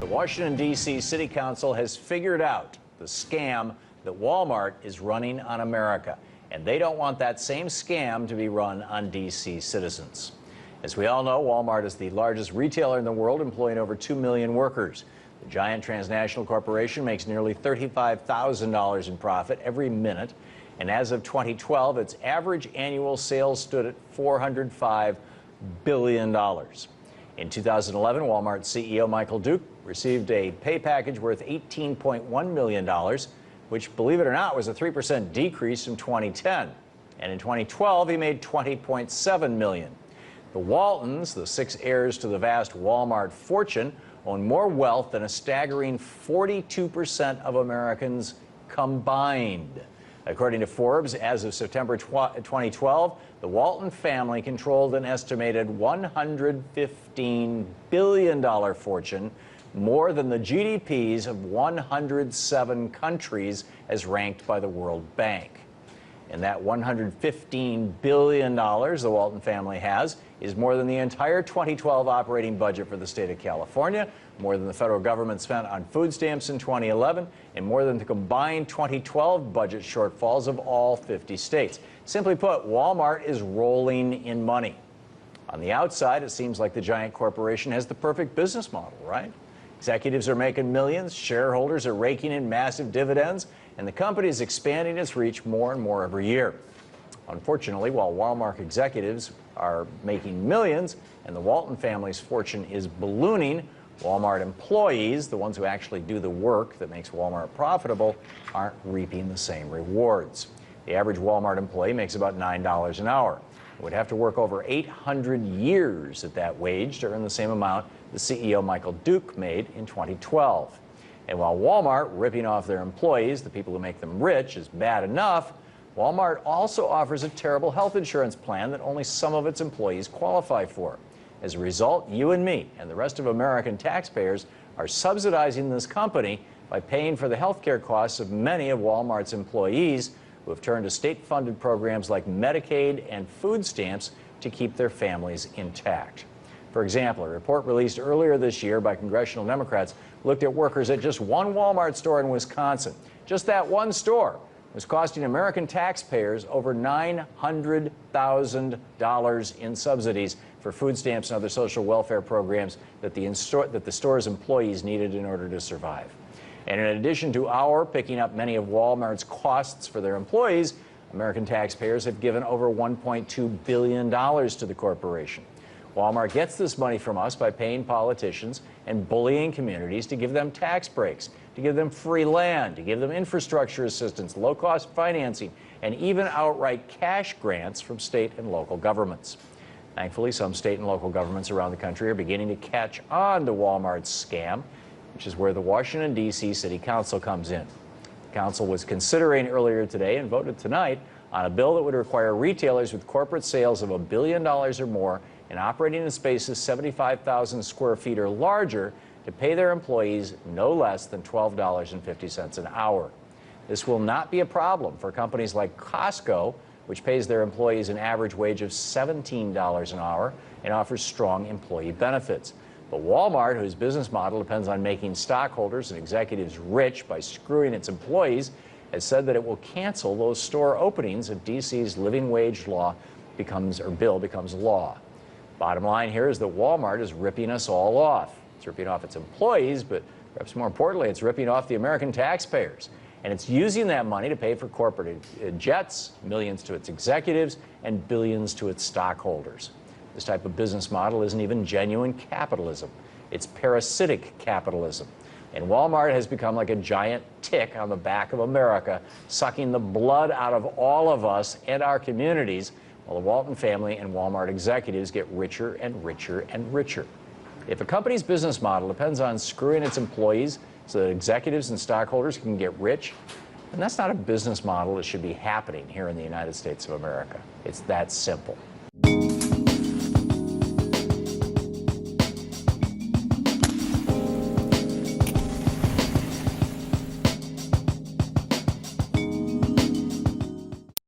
The Washington, D.C. City Council has figured out the scam that Walmart is running on America, and they don't want that same scam to be run on D.C. citizens. As we all know, Walmart is the largest retailer in the world, employing over 2 million workers. The giant transnational corporation makes nearly $35,000 in profit every minute, and as of 2012, its average annual sales stood at $405 billion. In 2011, Walmart CEO Michael Duke received a pay package worth $18.1 million, which, believe it or not, was a 3% decrease from 2010. And in 2012, he made $20.7 million. The Waltons, the 6 heirs to the vast Walmart fortune, own more wealth than a staggering 42% of Americans combined. According to Forbes, as of September 2012, the Walton family controlled an estimated $115 billion fortune, more than the GDPs of 107 countries as ranked by the World Bank. And that $115 billion the Walton family has is more than the entire 2012 operating budget for the state of California, more than the federal government spent on food stamps in 2011, and more than the combined 2012 budget shortfalls of all 50 states. Simply put, Walmart is rolling in money. On the outside, it seems like the giant corporation has the perfect business model, right? Executives are making millions, shareholders are raking in massive dividends, and the company is expanding its reach more and more every year. Unfortunately, while Walmart executives are making millions and the Walton family's fortune is ballooning, Walmart employees, the ones who actually do the work that makes Walmart profitable, aren't reaping the same rewards. The average Walmart employee makes about $9 an hour. Would have to work over 800 years at that wage to earn the same amount the CEO Michael Duke made in 2012. And while Walmart ripping off their employees, the people who make them rich, is bad enough, Walmart also offers a terrible health insurance plan that only some of its employees qualify for. As a result, you and me and the rest of American taxpayers are subsidizing this company by paying for the health care costs of many of Walmart's employees, who have turned to state-funded programs like Medicaid and food stamps to keep their families intact. For example, a report released earlier this year by congressional Democrats looked at workers at just one Walmart store in Wisconsin. Just that one store was costing American taxpayers over $900,000 in subsidies for food stamps and other social welfare programs that the store's employees needed in order to survive. And in addition to our picking up many of Walmart's costs for their employees, American taxpayers have given over $1.2 billion to the corporation. Walmart gets this money from us by paying politicians and bullying communities to give them tax breaks, to give them free land, to give them infrastructure assistance, low-cost financing, and even outright cash grants from state and local governments. Thankfully, some state and local governments around the country are beginning to catch on to Walmart's scam, which is where the Washington, D.C. City Council comes in. The council was considering earlier today and voted tonight on a bill that would require retailers with corporate sales of $1 billion or more and operating in spaces 75,000 square feet or larger to pay their employees no less than $12.50 an hour. This will not be a problem for companies like Costco, which pays their employees an average wage of $17 an hour and offers strong employee benefits. But Walmart, whose business model depends on making stockholders and executives rich by screwing its employees, has said that it will cancel those store openings if D.C.'s living wage bill becomes law. Bottom line here is that Walmart is ripping us all off. It's ripping off its employees, but perhaps more importantly, it's ripping off the American taxpayers. And it's using that money to pay for corporate jets, millions to its executives, and billions to its stockholders. This type of business model isn't even genuine capitalism. It's parasitic capitalism. And Walmart has become like a giant tick on the back of America, sucking the blood out of all of us and our communities, while the Walton family and Walmart executives get richer and richer and richer. If a company's business model depends on screwing its employees so that executives and stockholders can get rich, then that's not a business model that should be happening here in the United States of America. It's that simple.